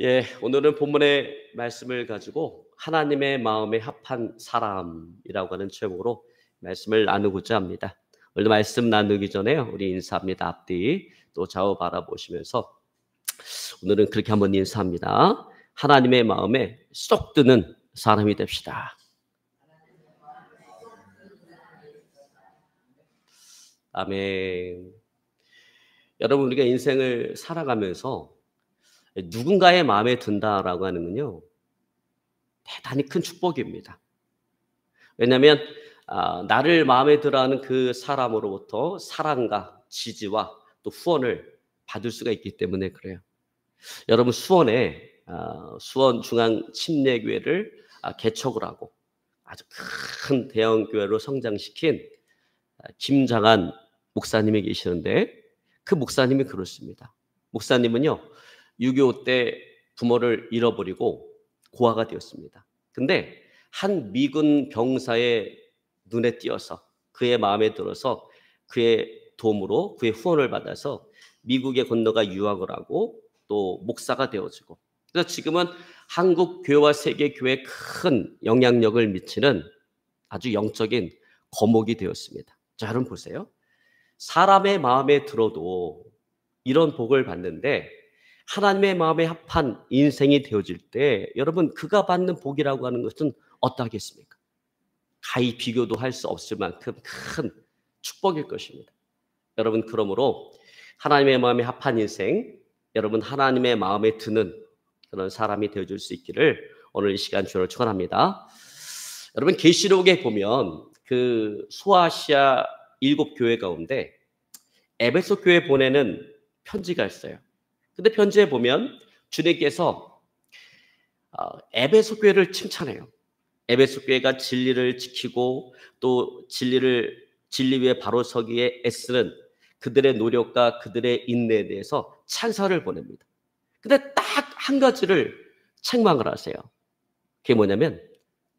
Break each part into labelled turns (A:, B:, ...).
A: 예, 오늘은 본문의 말씀을 가지고 하나님의 마음에 합한 사람이라고 하는 제목으로 말씀을 나누고자 합니다. 오늘 말씀 나누기 전에 우리 인사합니다. 앞뒤 또 좌우 바라보시면서 오늘은 그렇게 한번 인사합니다. 하나님의 마음에 쏙 드는 사람이 됩시다. 아멘. 여러분, 우리가 인생을 살아가면서 누군가의 마음에 든다라고 하는 건요, 대단히 큰 축복입니다. 왜냐하면 나를 마음에 들어하는 그 사람으로부터 사랑과 지지와 또 후원을 받을 수가 있기 때문에 그래요. 여러분, 수원에 수원 중앙침례교회를 개척을 하고 아주 큰 대형교회로 성장시킨 김장한 목사님이 계시는데, 그 목사님이 그렇습니다. 목사님은요, 6.25 때 부모를 잃어버리고 고아가 되었습니다. 근데 한 미군 병사의 눈에 띄어서 그의 마음에 들어서 그의 도움으로 그의 후원을 받아서 미국에 건너가 유학을 하고 또 목사가 되어지고, 그래서 지금은 한국 교회와 세계 교회에 큰 영향력을 미치는 아주 영적인 거목이 되었습니다. 자, 여러분 보세요. 사람의 마음에 들어도 이런 복을 받는데, 하나님의 마음에 합한 인생이 되어질 때 여러분, 그가 받는 복이라고 하는 것은 어떠하겠습니까? 가히 비교도 할 수 없을 만큼 큰 축복일 것입니다. 여러분, 그러므로 하나님의 마음에 합한 인생, 여러분 하나님의 마음에 드는 그런 사람이 되어줄 수 있기를 오늘 이 시간 주를 축원합니다. 여러분, 계시록에 보면 그 소아시아 7교회 가운데 에베소 교회 보내는 편지가 있어요. 근데 편지에 보면 주님께서 에베소 교회를 칭찬해요. 에베소 교회가 진리를 지키고 또 진리 위에 바로 서기에 애쓰는 그들의 노력과 그들의 인내에 대해서 찬사를 보냅니다. 근데 딱 한 가지를 책망을 하세요. 그게 뭐냐면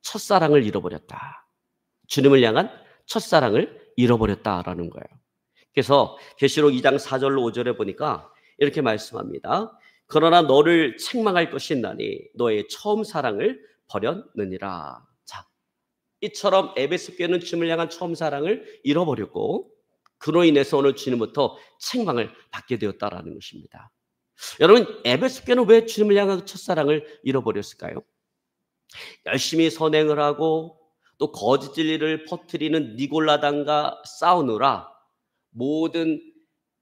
A: 첫사랑을 잃어버렸다. 주님을 향한 첫사랑을 잃어버렸다라는 거예요. 그래서 계시록 2장 4절로 5절에 보니까 이렇게 말씀합니다. 그러나 너를 책망할 것이 있나니 너의 처음 사랑을 버렸느니라. 자, 이처럼 에베소 교회는 주님을 향한 처음 사랑을 잃어버렸고, 그로 인해서 오늘 주님부터 책망을 받게 되었다라는 것입니다. 여러분, 에베소 교회는 왜 주님을 향한 첫사랑을 잃어버렸을까요? 열심히 선행을 하고 또 거짓 진리를 퍼뜨리는 니골라당과 싸우느라 모든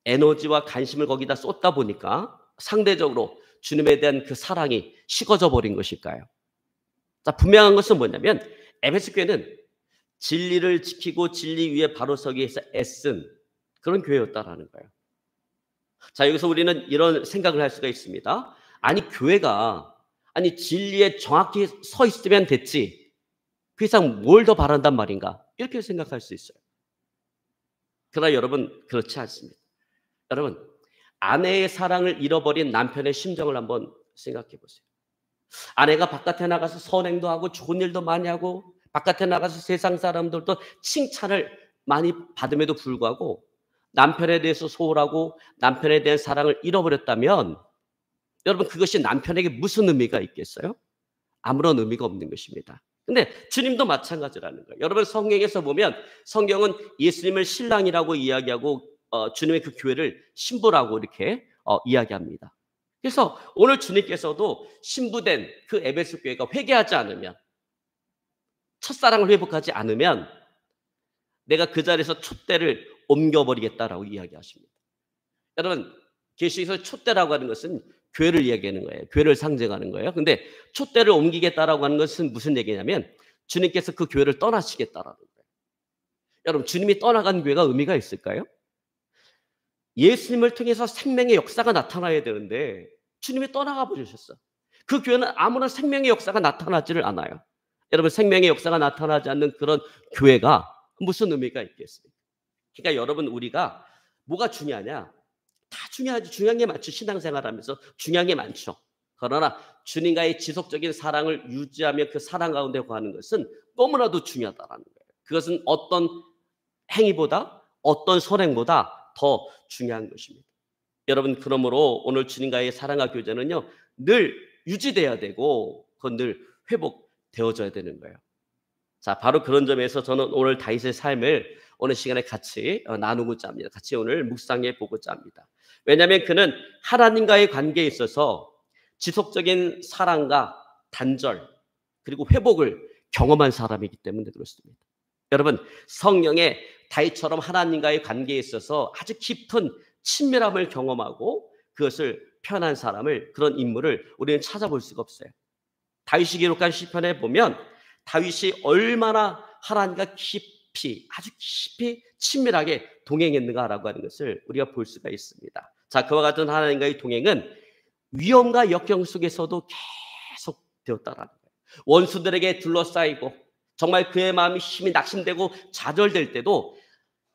A: 에너지와 관심을 거기다 쏟다 보니까 상대적으로 주님에 대한 그 사랑이 식어져 버린 것일까요? 자, 분명한 것은 뭐냐면 에베소 교회는 진리를 지키고 진리 위에 바로 서기 위해서 애쓴 그런 교회였다라는 거예요. 자, 여기서 우리는 이런 생각을 할 수가 있습니다. 아니, 교회가 진리에 정확히 서 있으면 됐지, 그 이상 뭘 더 바란단 말인가, 이렇게 생각할 수 있어요. 그러나 여러분, 그렇지 않습니다. 여러분, 아내의 사랑을 잃어버린 남편의 심정을 한번 생각해 보세요. 아내가 바깥에 나가서 선행도 하고 좋은 일도 많이 하고 바깥에 나가서 세상 사람들도 칭찬을 많이 받음에도 불구하고 남편에 대해서 소홀하고 남편에 대한 사랑을 잃어버렸다면 여러분, 그것이 남편에게 무슨 의미가 있겠어요? 아무런 의미가 없는 것입니다. 근데 주님도 마찬가지라는 거예요. 여러분, 성경에서 보면 성경은 예수님을 신랑이라고 이야기하고 주님의 그 교회를 신부라고 이렇게 이야기합니다. 그래서 오늘 주님께서도 신부된 그 에베소 교회가 회개하지 않으면, 첫사랑을 회복하지 않으면 내가 그 자리에서 촛대를 옮겨버리겠다라고 이야기하십니다. 여러분, 계시에서 촛대라고 하는 것은 교회를 이야기하는 거예요. 교회를 상징하는 거예요. 근데 촛대를 옮기겠다라고 하는 것은 무슨 얘기냐면 주님께서 그 교회를 떠나시겠다라는 거예요. 여러분, 주님이 떠나간 교회가 의미가 있을까요? 예수님을 통해서 생명의 역사가 나타나야 되는데 주님이 떠나가 버리셨어. 그 교회는 아무런 생명의 역사가 나타나지를 않아요. 여러분, 생명의 역사가 나타나지 않는 그런 교회가 무슨 의미가 있겠습니까? 그러니까 여러분, 우리가 뭐가 중요하냐? 다 중요하지. 중요한 게 많죠. 신앙생활하면서 중요한 게 많죠. 그러나 주님과의 지속적인 사랑을 유지하며 그 사랑 가운데 거하는 것은 너무나도 중요하다는 거예요. 그것은 어떤 행위보다 어떤 선행보다 더 중요한 것입니다. 여러분, 그러므로 오늘 주님과의 사랑과 교제는요, 늘 유지돼야 되고 그건 늘 회복되어져야 되는 거예요. 자, 바로 그런 점에서 저는 오늘 다윗의 삶을 오늘 시간에 같이 나누고자 합니다. 같이 오늘 묵상해 보고자 합니다. 왜냐하면 그는 하나님과의 관계에 있어서 지속적인 사랑과 단절 그리고 회복을 경험한 사람이기 때문에 그렇습니다. 여러분, 성령의 다윗처럼 하나님과의 관계에 있어서 아주 깊은 친밀함을 경험하고 그것을 표현한 사람을, 그런 인물을 우리는 찾아볼 수가 없어요. 다윗이 기록한 시편에 보면 다윗이 얼마나 하나님과 깊이, 아주 깊이 친밀하게 동행했는가라고 하는 것을 우리가 볼 수가 있습니다. 자, 그와 같은 하나님과의 동행은 위험과 역경 속에서도 계속 되었다라는 거예요. 원수들에게 둘러싸이고 정말 그의 마음이 힘이 낙심되고 좌절될 때도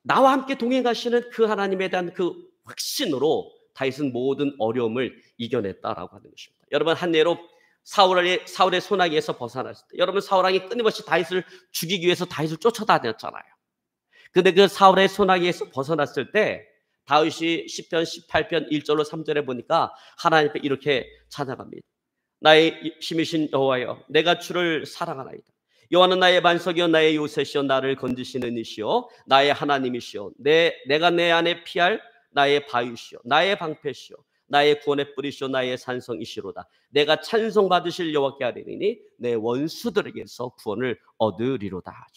A: 나와 함께 동행하시는 그 하나님에 대한 그 확신으로 다윗은 모든 어려움을 이겨냈다라고 하는 것입니다. 여러분, 한 예로 사울의 손아귀에서 벗어났을 때, 여러분, 사울 왕이 끊임없이 다윗을 죽이기 위해서 다윗을 쫓아다녔잖아요. 근데 그 사울의 손아귀에서 벗어났을 때 다윗이 시편 18편 1절로 3절에 보니까 하나님 앞에 이렇게 찬양합니다. 나의 힘이신 여호와여, 내가 주를 사랑하나이다. 여호와는 나의 반석이요 나의 요새시요 나를 건지시는 이시요 나의 하나님이시요 내가 내 안에 피할 나의 바위시요 나의 방패시요 나의 구원의 뿌리시요 나의 산성이시로다. 내가 찬송받으실 여호와께 아뢰리니 내 원수들에게서 구원을 얻으리로다.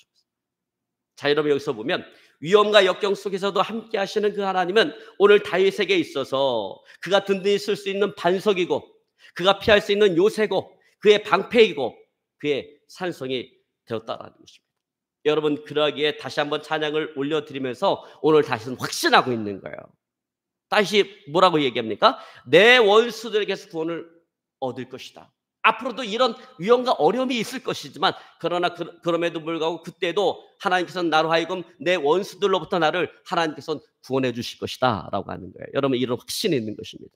A: 자, 여러분, 여기서 보면 위험과 역경 속에서도 함께 하시는 그 하나님은 오늘 다윗에게 있어서 그가 든든히 쓸 수 있는 반석이고 그가 피할 수 있는 요새고 그의 방패이고 그의 산성이 되었다라는 것입니다. 여러분, 그러기에 다시 한번 찬양을 올려드리면서 오늘 다시는 확신하고 있는 거예요. 다시 뭐라고 얘기합니까? 내 원수들에게서 구원을 얻을 것이다. 앞으로도 이런 위험과 어려움이 있을 것이지만 그러나 그럼에도 불구하고 그때도 하나님께서는 나로 하여금 내 원수들로부터 나를 하나님께서는 구원해 주실 것이다 라고 하는 거예요. 여러분, 이런 확신이 있는 것입니다.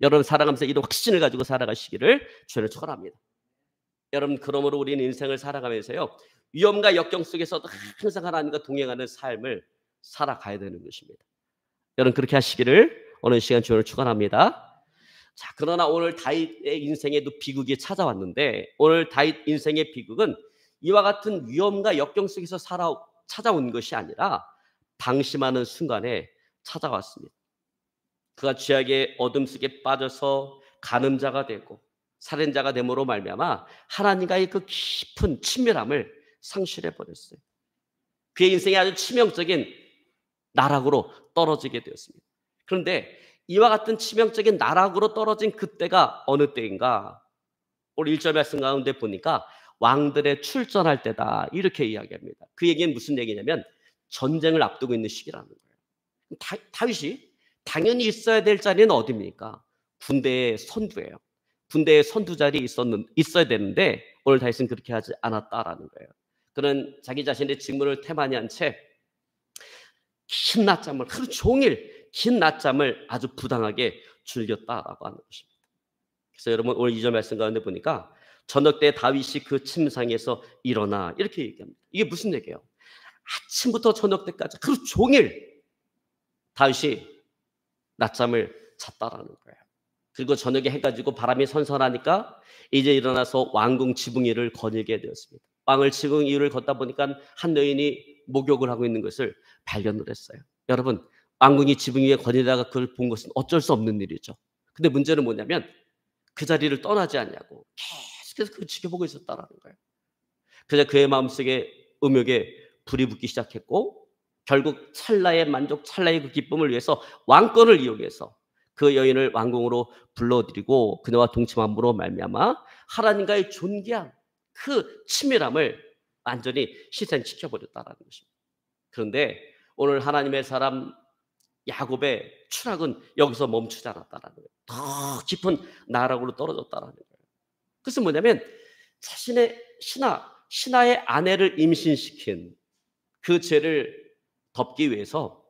A: 여러분, 살아가면서 이런 확신을 가지고 살아가시기를 주를 축원합니다. 여러분, 그러므로 우리는 인생을 살아가면서요, 위험과 역경 속에서도 항상 하나님과 동행하는 삶을 살아가야 되는 것입니다. 여러분, 그렇게 하시기를 오늘 시간 주를 축원합니다. 자, 그러나 오늘 다윗의 인생에도 비극이 찾아왔는데 오늘 다윗 인생의 비극은 이와 같은 위험과 역경 속에서 찾아온 것이 아니라 방심하는 순간에 찾아왔습니다. 그가 죄악의 어둠 속에 빠져서 간음자가 되고 살인자가 됨으로 말미암아 하나님과의 그 깊은 친밀함을 상실해 버렸어요. 그의 인생에 아주 치명적인 나락으로 떨어지게 되었습니다. 그런데 이와 같은 치명적인 나락으로 떨어진 그때가 어느 때인가? 오늘 1절 말씀 가운데 보니까 왕들의 출전할 때다 이렇게 이야기합니다. 그 얘기는 무슨 얘기냐면 전쟁을 앞두고 있는 시기라는 거예요. 다윗이 당연히 있어야 될 자리는 어디입니까? 군대의 선두예요. 군대의 선두 자리에 있어야 되는데 오늘 다윗은 그렇게 하지 않았다라는 거예요. 그는 자기 자신의 직무를 태만히 한 채 긴 낮잠을, 하루 종일 긴 낮잠을 아주 부당하게 즐겼다라고 하는 것입니다. 그래서 여러분, 오늘 2절 말씀 가운데 보니까 저녁 때 다윗이 그 침상에서 일어나 이렇게 얘기합니다. 이게 무슨 얘기예요? 아침부터 저녁 때까지 하루 종일 다윗이 낮잠을 잤다라는 거예요. 그리고 저녁에 해가 지고 바람이 선선하니까 이제 일어나서 왕궁 지붕 위를 거닐게 되었습니다. 왕을 지붕 위를 걷다 보니까 한 여인이 목욕을 하고 있는 것을 발견을 했어요. 여러분, 왕궁이 지붕 위에 거닐다가 그걸 본 것은 어쩔 수 없는 일이죠. 근데 문제는 뭐냐면 그 자리를 떠나지 않냐고 계속해서 그걸 지켜보고 있었다라는 거예요. 그래서 그의 마음속에 음욕에 불이 붙기 시작했고 결국 찰나의 만족, 찰나의 그 기쁨을 위해서 왕권을 이용해서 그 여인을 왕궁으로 불러들이고 그녀와 동침함으로 말미암아 하나님과의 존귀한 그 친밀함을 완전히 희생시켜버렸다는 것입니다. 그런데 오늘 하나님의 사람 야곱의 추락은 여기서 멈추지 않았다는 거예요. 더 깊은 나락으로 떨어졌다는 거예요. 그것은 뭐냐면 자신의 신하의 아내를 임신시킨 그 죄를 덮기 위해서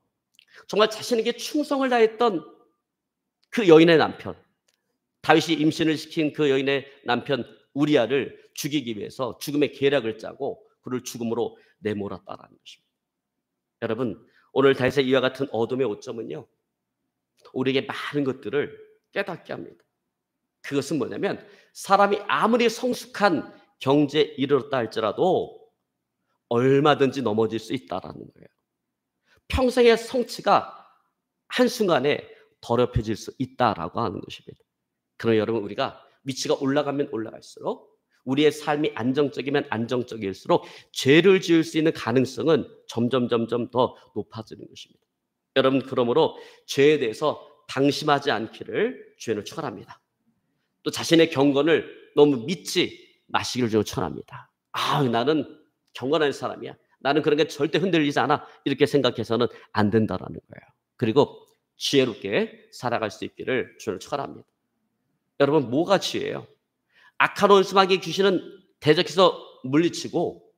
A: 정말 자신에게 충성을 다했던 그 여인의 남편, 다윗이 임신을 시킨 그 여인의 남편 우리아를 죽이기 위해서 죽음의 계략을 짜고 그를 죽음으로 내몰았다라는 것입니다. 여러분, 오늘 다윗의 이와 같은 어둠의 오점은요, 우리에게 많은 것들을 깨닫게 합니다. 그것은 뭐냐면 사람이 아무리 성숙한 경제에 이르렀다 할지라도 얼마든지 넘어질 수 있다라는 거예요. 평생의 성취가 한순간에 더럽혀질 수 있다라고 하는 것입니다. 그럼 여러분 우리가 위치가 올라가면 올라갈수록 우리의 삶이 안정적이면 안정적일수록 죄를 지을 수 있는 가능성은 점점 더 높아지는 것입니다. 여러분 그러므로 죄에 대해서 방심하지 않기를 주님은 축원합니다. 또 자신의 경건을 너무 믿지 마시기를 주님은 축원합니다. 나는 경건한 사람이야. 나는 그런 게 절대 흔들리지 않아. 이렇게 생각해서는 안 된다라는 거예요. 그리고 지혜롭게 살아갈 수 있기를 주님을 축원합니다. 여러분 뭐가 지혜예요? 악한 원수마귀 귀신은 대적해서 물리치고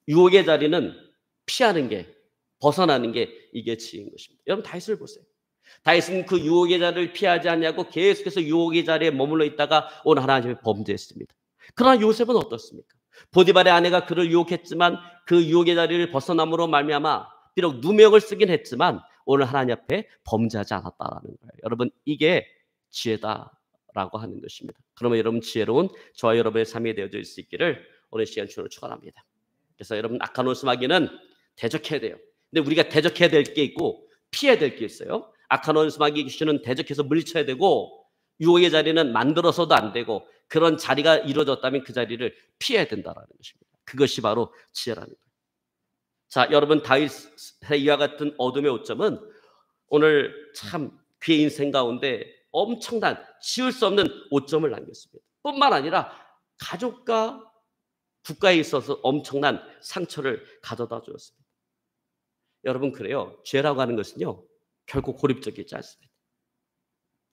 A: 유혹의 자리는 피하는 게, 벗어나는 게 이게 지혜인 것입니다. 여러분 다윗을 보세요. 다윗은 그 유혹의 자리를 피하지 않냐고 계속해서 유혹의 자리에 머물러 있다가 오늘 하나님의 범죄했습니다. 그러나 요셉은 어떻습니까? 보디발의 아내가 그를 유혹했지만 그 유혹의 자리를 벗어남으로 말미암아 비록 누명을 쓰긴 했지만 오늘 하나님 앞에 범죄하지 않았다라는 거예요. 여러분 이게 지혜다라고 하는 것입니다. 그러면 여러분 지혜로운 저와 여러분의 삶이 되어질 수 있기를 오늘 시간 주님을 축원합니다. 그래서 여러분 악한 원수마귀는 대적해야 돼요. 근데 우리가 대적해야 될 게 있고 피해야 될 게 있어요. 악한 원수마귀 귀신은 대적해서 물리쳐야 되고 유혹의 자리는 만들어서도 안 되고 그런 자리가 이루어졌다면 그 자리를 피해야 된다라는 것입니다. 그것이 바로 지혜라는 거예요. 자, 여러분 다윗의 이와 같은 어둠의 오점은 오늘 참 그의 인생 가운데 엄청난 지울 수 없는 오점을 남겼습니다. 뿐만 아니라 가족과 국가에 있어서 엄청난 상처를 가져다 주었습니다. 여러분 그래요. 죄라고 하는 것은요. 결코 고립적이지 않습니다.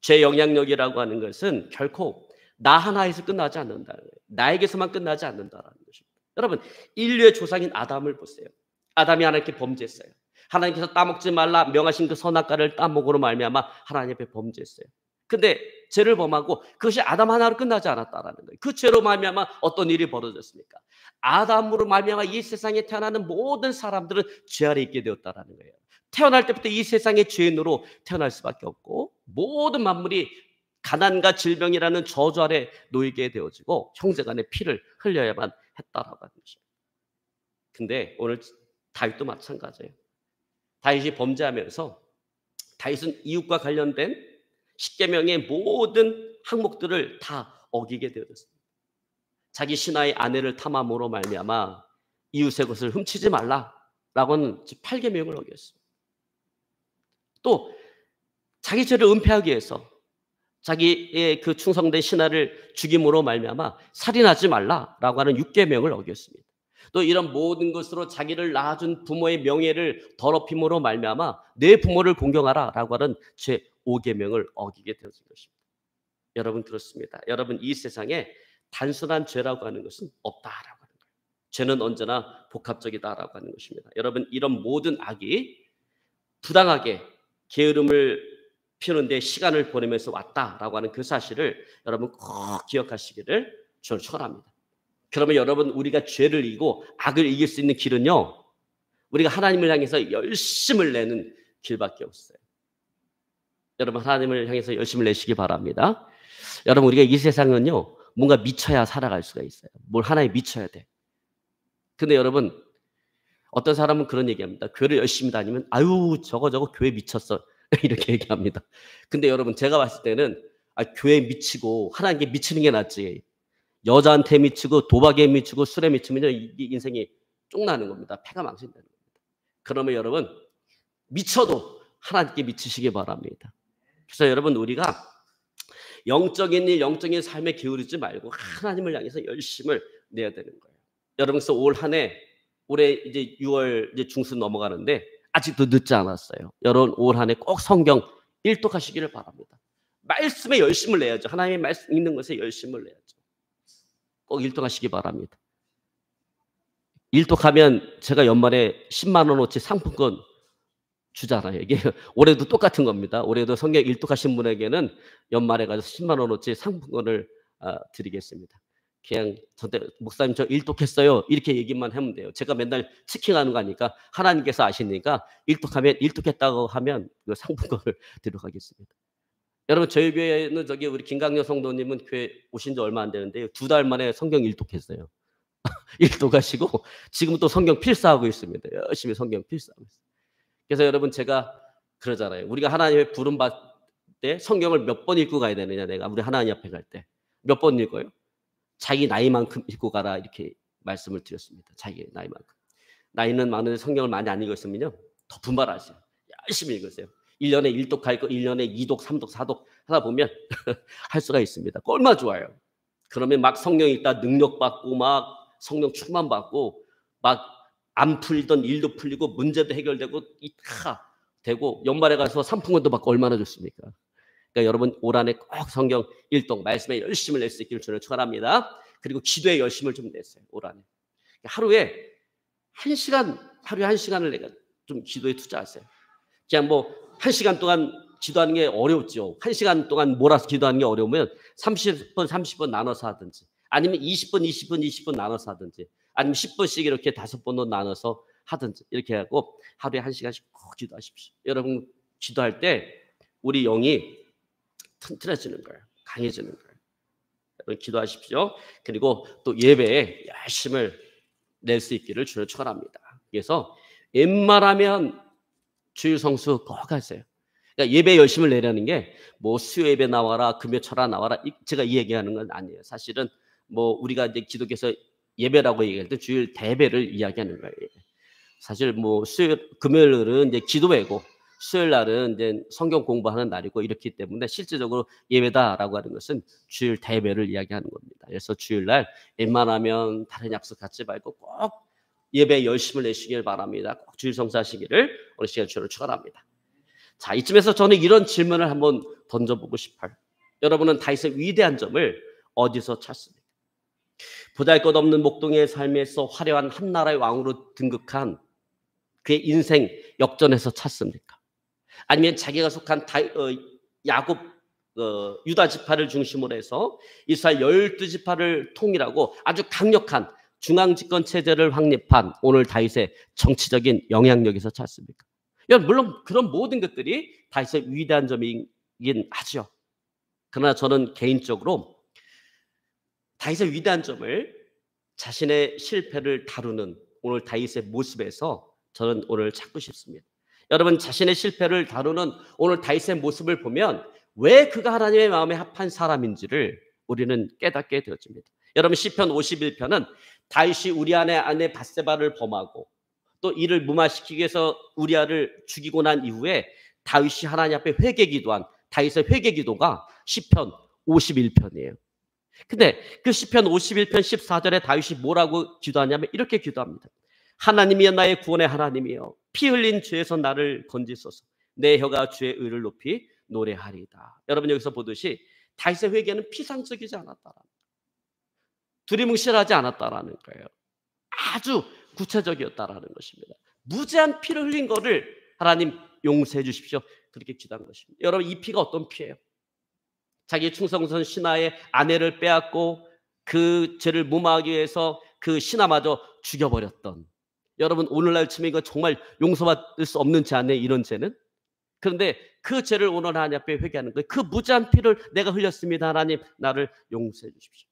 A: 죄 영향력이라고 하는 것은 결코 나 하나에서 끝나지 않는다는 거예요. 나에게서만 끝나지 않는다는 것입니다. 여러분 인류의 조상인 아담을 보세요. 아담이 하나님께 범죄했어요. 하나님께서 따먹지 말라 명하신 그 선악과를 따먹으로 말미암아 하나님 앞에 범죄했어요. 근데 죄를 범하고 그것이 아담 하나로 끝나지 않았다라는 거예요. 그 죄로 말미암아 어떤 일이 벌어졌습니까? 아담으로 말미암아 이 세상에 태어나는 모든 사람들은 죄 아래 있게 되었다라는 거예요. 태어날 때부터 이 세상의 죄인으로 태어날 수밖에 없고 모든 만물이 가난과 질병이라는 저주 아래 놓이게 되어지고 형제간의 피를 흘려야만 했다라고 하는 것입니다. 근데 오늘 다윗도 마찬가지예요. 다윗이 범죄하면서 다윗은 이웃과 관련된 십계명의 모든 항목들을 다 어기게 되었습니다. 자기 신하의 아내를 탐함으로 말미암아 이웃의 것을 훔치지 말라라고는 8계명을 어겼습니다. 또 자기 죄를 은폐하기 위해서 자기의 그 충성된 신하를 죽임으로 말미암아 살인하지 말라라고 하는 6계명을 어겼습니다. 또 이런 모든 것으로 자기를 낳아준 부모의 명예를 더럽힘으로 말미암아 내 부모를 공경하라라고 하는 제 5계명을 어기게 되어진 것입니다. 여러분 그렇습니다. 여러분 이 세상에 단순한 죄라고 하는 것은 없다라고 하는 거예요. 죄는 언제나 복합적이다라고 하는 것입니다. 여러분 이런 모든 악이 부당하게 게으름을 피우는데 시간을 보내면서 왔다라고 하는 그 사실을 여러분 꼭 기억하시기를 저는 축원합니다. 그러면 여러분 우리가 죄를 이기고 악을 이길 수 있는 길은요. 우리가 하나님을 향해서 열심을 내는 길밖에 없어요. 여러분 하나님을 향해서 열심을 내시기 바랍니다. 여러분 우리가 이 세상은요. 뭔가 미쳐야 살아갈 수가 있어요. 뭘 하나에 미쳐야 돼. 근데 여러분 어떤 사람은 그런 얘기합니다. 교회를 열심히 다니면 아유 저거 교회 미쳤어. 이렇게 얘기합니다. 근데 여러분 제가 봤을 때는 교회에 미치고 하나님께 미치는 게 낫지. 여자한테 미치고 도박에 미치고 술에 미치면 이 인생이 쪽나는 겁니다. 패가 망신되는 겁니다. 그러면 여러분 미쳐도 하나님께 미치시기 바랍니다. 그래서 여러분 우리가 영적인 일, 영적인 삶에 기울이지 말고 하나님을 향해서 열심을 내야 되는 거예요. 여러분 그래서 올 한 해 올해 이제 6월 이제 중순 넘어가는데 아직도 늦지 않았어요. 여러분 올 한 해 꼭 성경 일독하시기를 바랍니다. 말씀에 열심을 내야죠. 하나님의 말씀 읽는 것에 열심을 내야죠. 꼭 일독하시기 바랍니다. 일독하면 제가 연말에 10만 원어치 상품권 주잖아요. 이게 올해도 똑같은 겁니다. 올해도 성경 일독하신 분에게는 연말에 가서 10만 원어치 상품권을 드리겠습니다. 그냥 저한테 목사님 저 일독했어요. 이렇게 얘기만 하면 돼요. 제가 맨날 치킨하는 거 아니까 하나님께서 아시니까 일독하면 일독했다고 하면 그 상품권을 드리도록 하겠습니다. 여러분 저희 교회는 저기 우리 김강렬 성도님은 교회 오신 지 얼마 안 되는데요. 2달 만에 성경 일독했어요. 일독하시고 지금 또 성경 필사하고 있습니다. 열심히 성경 필사하고 있어요. 그래서 여러분 제가 그러잖아요. 우리가 하나님의 부름 받을 때 성경을 몇 번 읽고 가야 되느냐, 내가 우리 하나님 앞에 갈 때. 몇 번 읽어요? 자기 나이만큼 읽고 가라 이렇게 말씀을 드렸습니다. 자기 나이만큼. 나이는 많은데 성경을 많이 안 읽었으면요. 더 분발하세요. 열심히 읽으세요. 1년에 1독 할 거 1년에 2독, 3독, 4독 하다 보면 할 수가 있습니다. 얼마나 좋아요. 그러면 막 성경 읽다 능력 받고 막 성령 충만 받고 막 안 풀리던 일도 풀리고 문제도 해결되고 다 되고 연말에 가서 상품권도 받고 얼마나 좋습니까? 그러니까 여러분 올 한해 꼭 성경 일독 말씀에 열심을 낼 수 있기를 주를 축원합니다. 그리고 기도에 열심을 좀 내세요. 올 한해 하루에 1시간, 하루에 1시간을 내가 좀 기도에 투자하세요. 그냥 뭐 1시간 동안 기도하는 게 어렵죠. 1시간 동안 몰아서 기도하는 게 어려우면 30분, 30분 나눠서 하든지, 아니면 20분, 20분, 20분 나눠서 하든지, 아니면 10분씩 이렇게 5번으로 나눠서 하든지 이렇게 하고 하루에 1시간씩 꼭 기도하십시오. 여러분 기도할 때 우리 영이 튼튼해지는 거예요. 강해지는 거예요. 여러분 기도하십시오. 그리고 또 예배에 열심을 낼 수 있기를 주를 축원합니다. 그래서 웬만하면 주일 성수 꼭 하세요. 그러니까 예배 열심을 내라는 게 뭐 수요 예배 나와라, 금요 철야 나와라, 제가 이 얘기하는 건 아니에요. 사실은 뭐 우리가 이제 기독교에서 예배라고 얘기할 때 주일 대배를 이야기하는 거예요. 사실 뭐 수요 금요일은 이제 기도회고 수요일 날은 이제 성경 공부하는 날이고 이렇기 때문에 실질적으로 예배다라고 하는 것은 주일 대배를 이야기하는 겁니다. 그래서 주일 날 웬만하면 다른 약속 갖지 말고 꼭 예배 열심을 내시길 바랍니다. 꼭 주일 성사하시기를 오늘 시간 주를 축원합니다. 자, 이쯤에서 저는 이런 질문을 한번 던져보고 싶어요. 여러분은 다윗의 위대한 점을 어디서 찾습니까? 보잘것없는 목동의 삶에서 화려한 한 나라의 왕으로 등극한 그의 인생 역전에서 찾습니까? 아니면 자기가 속한 야곱 유다 지파를 중심으로 해서 이스라엘 12지파를 통일하고 아주 강력한 중앙집권 체제를 확립한 오늘 다윗의 정치적인 영향력에서 찾습니까? 물론 그런 모든 것들이 다윗의 위대한 점이긴 하죠. 그러나 저는 개인적으로 다윗의 위대한 점을 자신의 실패를 다루는 오늘 다윗의 모습에서 저는 오늘 찾고 싶습니다. 여러분 자신의 실패를 다루는 오늘 다윗의 모습을 보면 왜 그가 하나님의 마음에 합한 사람인지를 우리는 깨닫게 되어집니다. 여러분 시편 51편은 다윗이 우리아의 아내 밧세바를 범하고 또 이를 무마시키기 위해서 우리아를 죽이고 난 이후에 다윗이 하나님 앞에 회개기도한 다윗의 회개기도가 시편 51편이에요. 근데 그 시편 51편 14절에 다윗이 뭐라고 기도하냐면 이렇게 기도합니다. 하나님이여 나의 구원의 하나님이여 피 흘린 죄에서 나를 건지소서. 내 혀가 주의 의를 높이 노래하리이다. 여러분 여기서 보듯이 다윗의 회개는 피상적이지 않았다라는 거예요. 두리뭉실하지 않았다라는 거예요. 아주 구체적이었다라는 것입니다. 무제한 피를 흘린 거를 하나님 용서해 주십시오. 그렇게 기도한 것입니다. 여러분 이 피가 어떤 피예요? 자기 충성선 신하의 아내를 빼앗고 그 죄를 무마하기 위해서 그 신하마저 죽여버렸던, 여러분 오늘날 치면 이거 정말 용서받을 수 없는 죄 아니에요, 이런 죄는? 그런데 그 죄를 오늘 하나님 앞에 회개하는 거예요. 그 무제한 피를 내가 흘렸습니다. 하나님 나를 용서해 주십시오.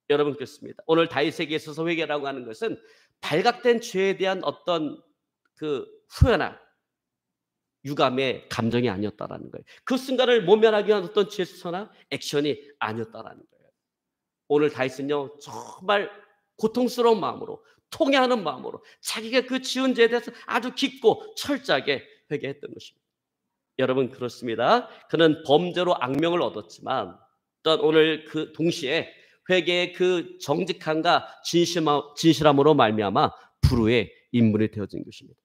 A: 여러분 그렇습니다. 오늘 다윗에게 있어서 회개라고 하는 것은 발각된 죄에 대한 어떤 그 후회나 유감의 감정이 아니었다라는 거예요. 그 순간을 모면하기 위한 어떤 제스처나 액션이 아니었다라는 거예요. 오늘 다윗은요 정말 고통스러운 마음으로, 통회하는 마음으로 자기가 그 지은 죄에 대해서 아주 깊고 철저하게 회개했던 것입니다. 여러분 그렇습니다. 그는 범죄로 악명을 얻었지만 또한 오늘 그 동시에 회개의 그 정직함과 진실함으로 말미암아 불후의 인물이 되어진 것입니다.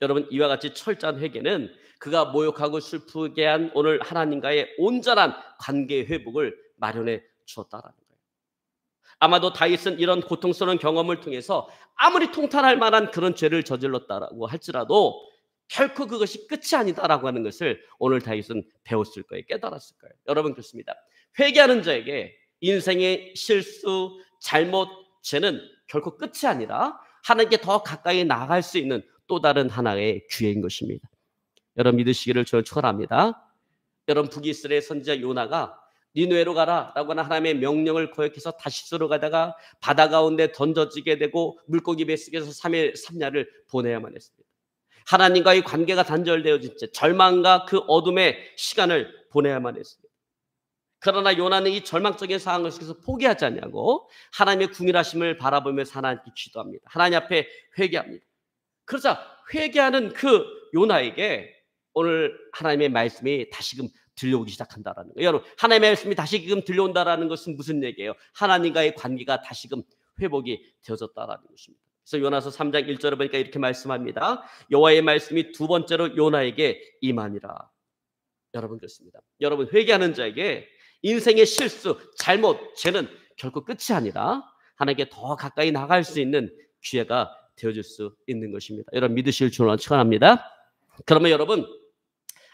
A: 여러분 이와 같이 철저한 회개는 그가 모욕하고 슬프게 한 오늘 하나님과의 온전한 관계 회복을 마련해 주었다라는 거예요. 아마도 다윗은 이런 고통스러운 경험을 통해서 아무리 통탄할 만한 그런 죄를 저질렀다라고 할지라도 결코 그것이 끝이 아니다라고 하는 것을 오늘 다윗은 배웠을 거예요. 깨달았을 거예요. 여러분 그렇습니다. 회개하는 자에게 인생의 실수, 잘못, 죄는 결코 끝이 아니라 하나님께 더 가까이 나아갈 수 있는 또 다른 하나의 기회인 것입니다. 여러분 믿으시기를 저는 축원합니다. 여러분 북이스라엘 선지자 요나가 니느웨로 가라라고 하는 하나님의 명령을 거역해서 다시스로 가다가 바다 가운데 던져지게 되고 물고기 뱃속에서 3일 3야를 보내야만 했습니다. 하나님과의 관계가 단절되어진 채 절망과 그 어둠의 시간을 보내야만 했습니다. 그러나 요나는 이 절망적인 상황을 속에서 포기하지 않냐고 하나님의 궁일하심을 바라보면서 하나님께 기도합니다. 하나님 앞에 회개합니다. 그러자 회개하는 그 요나에게 오늘 하나님의 말씀이 다시금 들려오기 시작한다라는 거예요. 여러분, 하나님의 말씀이 다시금 들려온다라는 것은 무슨 얘기예요? 하나님과의 관계가 다시금 회복이 되어졌다라는 것입니다. 그래서 요나서 3장 1절을 보니까 이렇게 말씀합니다. 여호와의 말씀이 두 번째로 요나에게 임하니라. 여러분, 그렇습니다. 여러분, 회개하는 자에게 인생의 실수, 잘못, 죄는 결코 끝이 아니라 하나님께 더 가까이 나갈 수 있는 기회가 되어줄 수 있는 것입니다. 여러분, 믿으실 줄을 축원합니다. 그러면 여러분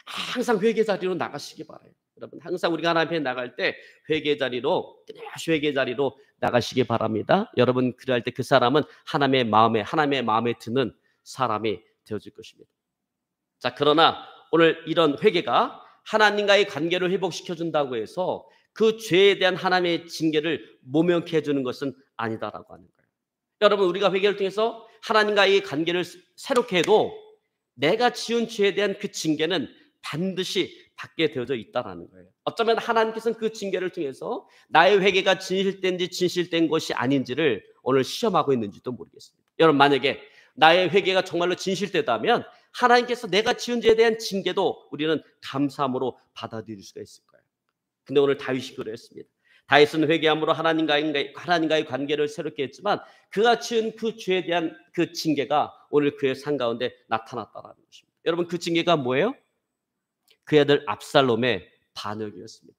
A: 항상 회개 자리로 나가시기 바라요. 여러분, 항상 우리가 하나님 앞에 나갈 때 회개 자리로, 끊임없이 회개 자리로 나가시기 바랍니다. 여러분, 그럴 때 그 사람은 하나님의 마음에 드는 사람이 되어질 것입니다. 자, 그러나 오늘 이런 회개가 하나님과의 관계를 회복시켜준다고 해서 그 죄에 대한 하나님의 징계를 모면케 해주는 것은 아니다라고 하는 거예요. 여러분, 우리가 회개를 통해서 하나님과의 관계를 새롭게 해도 내가 지은 죄에 대한 그 징계는 반드시 받게 되어져 있다라는 거예요. 어쩌면 하나님께서는 그 징계를 통해서 나의 회개가 진실된지 진실된 것이 아닌지를 오늘 시험하고 있는지도 모르겠습니다. 여러분, 만약에 나의 회개가 정말로 진실되다면 하나님께서 내가 지은 죄에 대한 징계도 우리는 감사함으로 받아들일 수가 있을 거예요. 근데 오늘 다윗이 그랬습니다. 다윗은 회개함으로 하나님과의 관계를 새롭게 했지만 그가 지은 그 죄에 대한 그 징계가 오늘 그의 삶 가운데 나타났다는 것입니다. 여러분, 그 징계가 뭐예요? 그의 아들 압살롬의 반역이었습니다.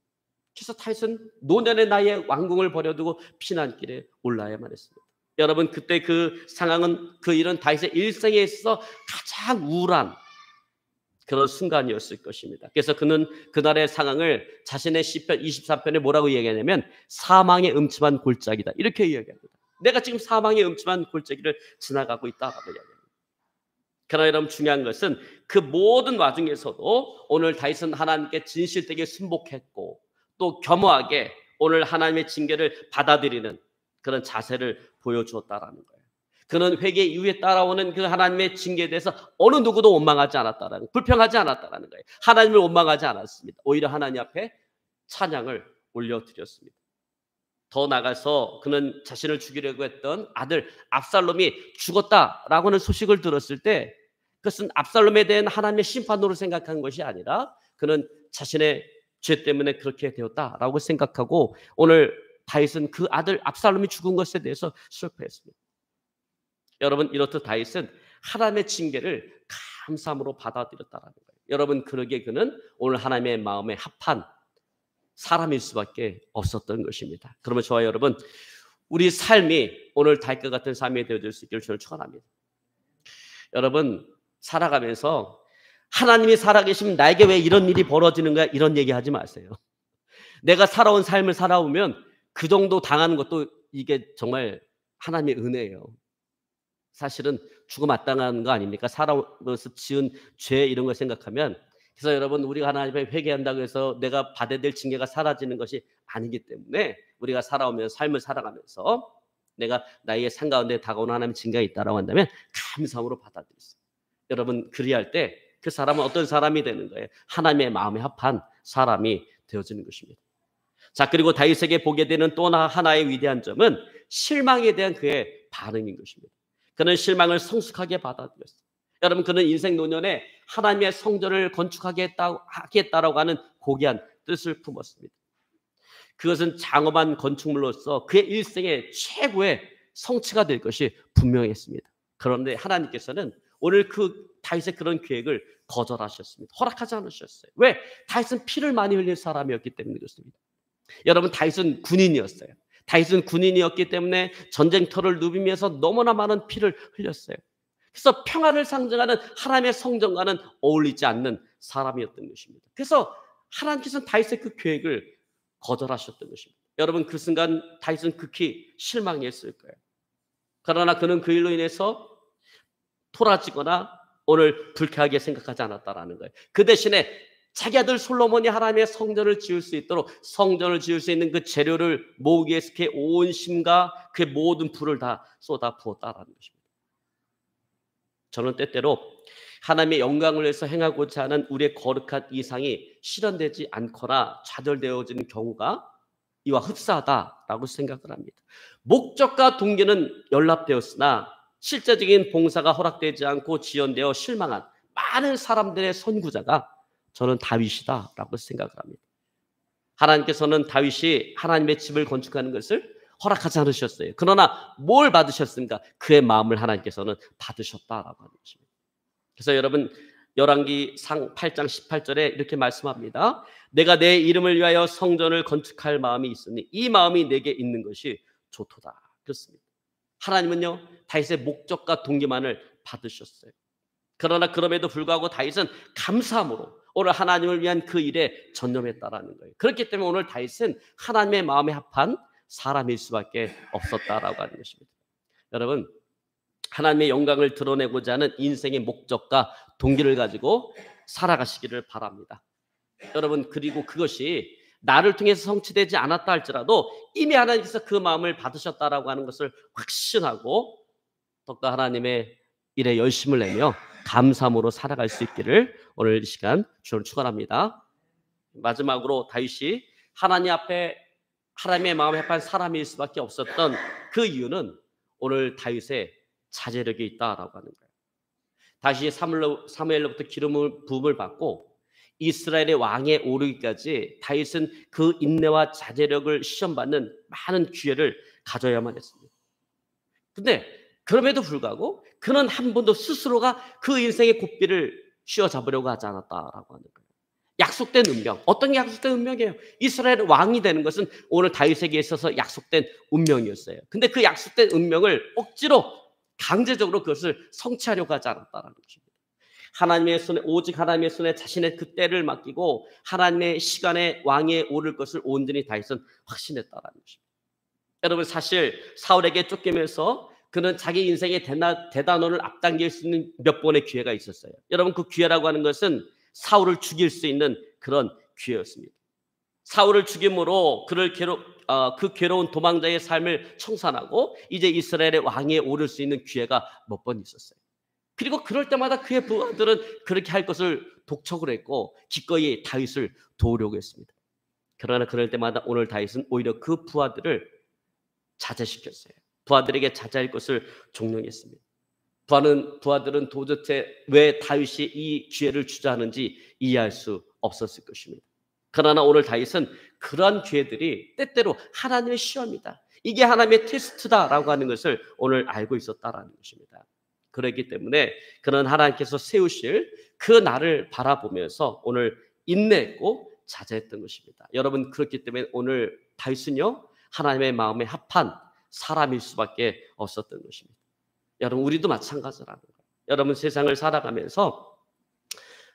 A: 그래서 다윗은 노년의 나이에 왕궁을 버려두고 피난길에 올라야만 했습니다. 여러분, 그때 그 상황은, 그 일은 다윗의 일생에 있어서 가장 우울한 그런 순간이었을 것입니다. 그래서 그는 그날의 상황을 자신의 시편 24편에 뭐라고 얘기하냐면 사망의 음침한 골짜기다, 이렇게 이야기합니다. 내가 지금 사망의 음침한 골짜기를 지나가고 있다라고 이야기합니다. 그러나 여러분, 중요한 것은 그 모든 와중에서도 오늘 다윗은 하나님께 진실되게 순복했고 또 겸허하게 오늘 하나님의 징계를 받아들이는 그런 자세를 보여주었다라는 거예요. 그는 회개 이후에 따라오는 그 하나님의 징계에 대해서 어느 누구도 원망하지 않았다라는, 불평하지 않았다라는 거예요. 하나님을 원망하지 않았습니다. 오히려 하나님 앞에 찬양을 올려드렸습니다. 더 나가서 그는 자신을 죽이려고 했던 아들 압살롬이 죽었다라고 하는 소식을 들었을 때 그것은 압살롬에 대한 하나님의 심판으로 생각한 것이 아니라 그는 자신의 죄 때문에 그렇게 되었다라고 생각하고 오늘 다윗은 그 아들 압살롬이 죽은 것에 대해서 슬퍼했습니다. 여러분, 이렇듯 다윗은 하나님의 징계를 감사함으로 받아들였다라는 거예요. 여러분, 그러기에 그는 오늘 하나님의 마음에 합한 사람일 수밖에 없었던 것입니다. 그러면 저와 여러분, 우리 삶이 오늘 다윗과 같은 삶이 되어질 수 있기를 저는 축원합니다. 여러분, 살아가면서 하나님이 살아계시면 나에게 왜 이런 일이 벌어지는 거야, 이런 얘기하지 마세요. 내가 살아온 삶을 살아오면 그 정도 당하는 것도 이게 정말 하나님의 은혜예요. 사실은 죽어마땅한 거 아닙니까? 살아오면서 지은 죄 이런 걸 생각하면. 그래서 여러분, 우리가 하나님에 회개한다고 해서 내가 받아야 될 징계가 사라지는 것이 아니기 때문에 우리가 살아오면서 삶을 살아가면서 내가 나의 삶 가운데 다가오는 하나님의 징계가 있다라고 한다면 감사함으로 받아들이세요. 여러분, 그리할 때 그 사람은 어떤 사람이 되는 거예요? 하나님의 마음에 합한 사람이 되어지는 것입니다. 자, 그리고 다윗에게 보게 되는 또 하나의 위대한 점은 실망에 대한 그의 반응인 것입니다. 그는 실망을 성숙하게 받아들였어요. 여러분, 그는 인생 노년에 하나님의 성전을 건축하겠다라고 하는 고귀한 뜻을 품었습니다. 그것은 장엄한 건축물로서 그의 일생의 최고의 성취가 될 것이 분명했습니다. 그런데 하나님께서는 오늘 그 다윗의 그런 계획을 거절하셨습니다. 허락하지 않으셨어요. 왜? 다윗은 피를 많이 흘릴 사람이었기 때문에 그렇습니다. 여러분, 다윗은 군인이었어요. 다윗은 군인이었기 때문에 전쟁터를 누비면서 너무나 많은 피를 흘렸어요. 그래서 평화를 상징하는 하나님의 성전과는 어울리지 않는 사람이었던 것입니다. 그래서 하나님께서는 다윗의 그 계획을 거절하셨던 것입니다. 여러분, 그 순간 다윗은 극히 실망했을 거예요. 그러나 그는 그 일로 인해서 토라지거나 오늘 불쾌하게 생각하지 않았다라는 거예요. 그 대신에 자기 아들 솔로몬이 하나님의 성전을 지을 수 있도록 성전을 지을 수 있는 그 재료를 모으기 위해서 그의 온 심과 그의 모든 부를 다 쏟아 부었다라는 것입니다. 저는 때때로 하나님의 영광을 위해서 행하고자 하는 우리의 거룩한 이상이 실현되지 않거나 좌절되어지는 경우가 이와 흡사하다라고 생각을 합니다. 목적과 동기는 연락되었으나 실제적인 봉사가 허락되지 않고 지연되어 실망한 많은 사람들의 선구자가 저는 다윗이다라고 생각을 합니다. 하나님께서는 다윗이 하나님의 집을 건축하는 것을 허락하지 않으셨어요. 그러나 뭘 받으셨습니까? 그의 마음을 하나님께서는 받으셨다라고 하는 것입니다. 그래서 여러분 열왕기상 8장 18절에 이렇게 말씀합니다. 내가 내 이름을 위하여 성전을 건축할 마음이 있으니 이 마음이 내게 있는 것이 좋도다. 그렇습니다. 하나님은요 다윗의 목적과 동기만을 받으셨어요. 그러나 그럼에도 불구하고 다윗은 감사함으로 오늘 하나님을 위한 그 일에 전념했다라는 거예요. 그렇기 때문에 오늘 다윗은 하나님의 마음에 합한 사람일 수밖에 없었다라고 하는 것입니다. 여러분 하나님의 영광을 드러내고자 하는 인생의 목적과 동기를 가지고 살아가시기를 바랍니다. 여러분 그리고 그것이 나를 통해서 성취되지 않았다 할지라도 이미 하나님께서 그 마음을 받으셨다라고 하는 것을 확신하고 더욱더 하나님의 일에 열심을 내며 감사함으로 살아갈 수 있기를 오늘 이 시간 주를 축원합니다. 마지막으로 다윗이 하나님 앞에 하나님의 마음에 합한 사람일 수밖에 없었던 그 이유는 오늘 다윗의 자제력이 있다라고 하는 거예요. 다시 사무엘로부터 기름을 부음을 받고 이스라엘의 왕에 오르기까지 다윗은 그 인내와 자제력을 시험받는 많은 기회를 가져야만 했습니다. 근데 그럼에도 불구하고 그는 한 번도 스스로가 그 인생의 고삐를 쥐어잡으려고 하지 않았다라고 하는 거예요. 약속된 운명, 어떤 게 약속된 운명이에요? 이스라엘 왕이 되는 것은 오늘 다윗에게 있어서 약속된 운명이었어요. 근데 그 약속된 운명을 억지로 강제적으로 그것을 성취하려고 하지 않았다라는 것입니다. 하나님의 손에 오직 하나님의 손에 자신의 그 때를 맡기고 하나님의 시간에 왕에 오를 것을 온전히 다윗은 확신했다라는 것입니다. 여러분 사실 사울에게 쫓기면서 그는 자기 인생의 대단원을 앞당길 수 있는 몇 번의 기회가 있었어요. 여러분 그 기회라고 하는 것은 사울을 죽일 수 있는 그런 기회였습니다. 사울을 죽임으로 그 괴로운 도망자의 삶을 청산하고 이제 이스라엘의 왕에 오를 수 있는 기회가 몇 번 있었어요. 그리고 그럴 때마다 그의 부하들은 그렇게 할 것을 독촉을 했고 기꺼이 다윗을 도우려고 했습니다. 그러나 그럴 때마다 오늘 다윗은 오히려 그 부하들을 자제시켰어요. 부하들에게 자제할 것을 종용했습니다. 부하들은 도대체 왜 다윗이 이 기회를 주저하는지 이해할 수 없었을 것입니다. 그러나 오늘 다윗은 그러한 기회들이 때때로 하나님의 시험이다. 이게 하나님의 테스트다라고 하는 것을 오늘 알고 있었다라는 것입니다. 그렇기 때문에 그는 하나님께서 세우실 그 날을 바라보면서 오늘 인내했고 자제했던 것입니다. 여러분 그렇기 때문에 오늘 다윗은요 하나님의 마음에 합한 사람일 수밖에 없었던 것입니다. 여러분 우리도 마찬가지라는 거예요. 여러분 세상을 살아가면서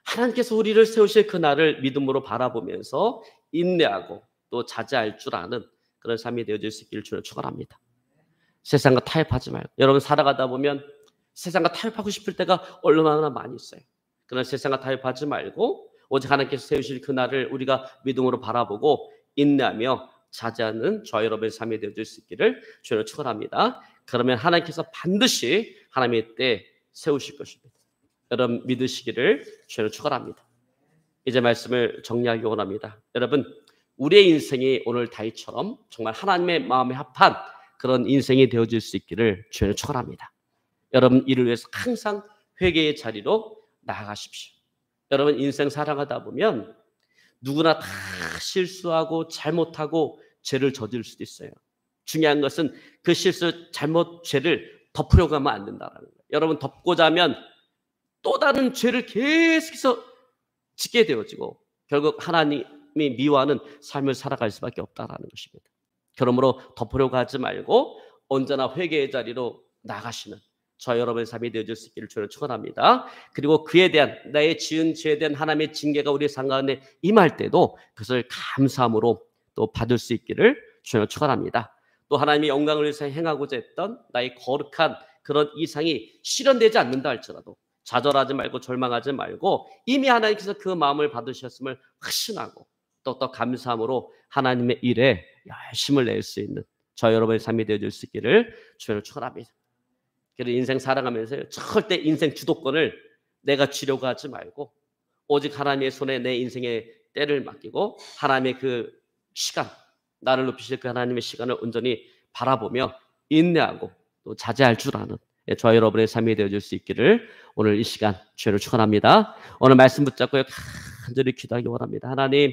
A: 하나님께서 우리를 세우실 그 날을 믿음으로 바라보면서 인내하고 또 자제할 줄 아는 그런 삶이 되어질 수 있기를 주를 축원합니다. 세상과 타협하지 말고 여러분 살아가다 보면 세상과 타협하고 싶을 때가 얼마나 많이 있어요. 그런 세상과 타협하지 말고 오직 하나님께서 세우실 그 날을 우리가 믿음으로 바라보고 인내하며 자제하는 저와 여러분의 삶이 되어질 수 있기를 주를 축원합니다. 그러면 하나님께서 반드시 하나님의 때 세우실 것입니다. 여러분 믿으시기를 주를 축원합니다. 이제 말씀을 정리하기 원합니다. 여러분 우리의 인생이 오늘 다윗처럼 정말 하나님의 마음에 합한 그런 인생이 되어질 수 있기를 주를 축원합니다. 여러분 이를 위해서 항상 회개의 자리로 나아가십시오. 여러분 인생 살아가다 보면 누구나 다 실수하고 잘못하고 죄를 저질 수도 있어요. 중요한 것은 그 실수, 잘못, 죄를 덮으려고 하면 안 된다는 거예요. 여러분 덮고자 하면 또 다른 죄를 계속해서 짓게 되어지고 결국 하나님이 미워하는 삶을 살아갈 수밖에 없다는 것입니다. 그러므로 덮으려고 하지 말고 언제나 회개의 자리로 나가시는 저 여러분의 삶이 되어질 수 있기를 주를 축원합니다. 그리고 그에 대한 나의 지은 죄에 대한 하나님의 징계가 우리 삶 가운데 임할 때도 그것을 감사함으로 또 받을 수 있기를 주를 축원합니다. 또 하나님의 영광을 위해서 행하고자 했던 나의 거룩한 그런 이상이 실현되지 않는다 할지라도 좌절하지 말고 절망하지 말고 이미 하나님께서 그 마음을 받으셨음을 확신하고 또 감사함으로 하나님의 일에 열심을 낼 수 있는 저 여러분의 삶이 되어질 수 있기를 주님으로 축원합니다. 그래서 인생 살아가면서 절대 인생 주도권을 내가 쥐려고 하지 말고 오직 하나님의 손에 내 인생의 때를 맡기고 하나님의 그 시간, 나를 높이실 그 하나님의 시간을 온전히 바라보며 인내하고 또 자제할 줄 아는 저와 여러분의 삶이 되어질 수 있기를 오늘 이 시간 주를 축원합니다. 오늘 말씀 붙잡고 간절히 기도하기 원합니다. 하나님,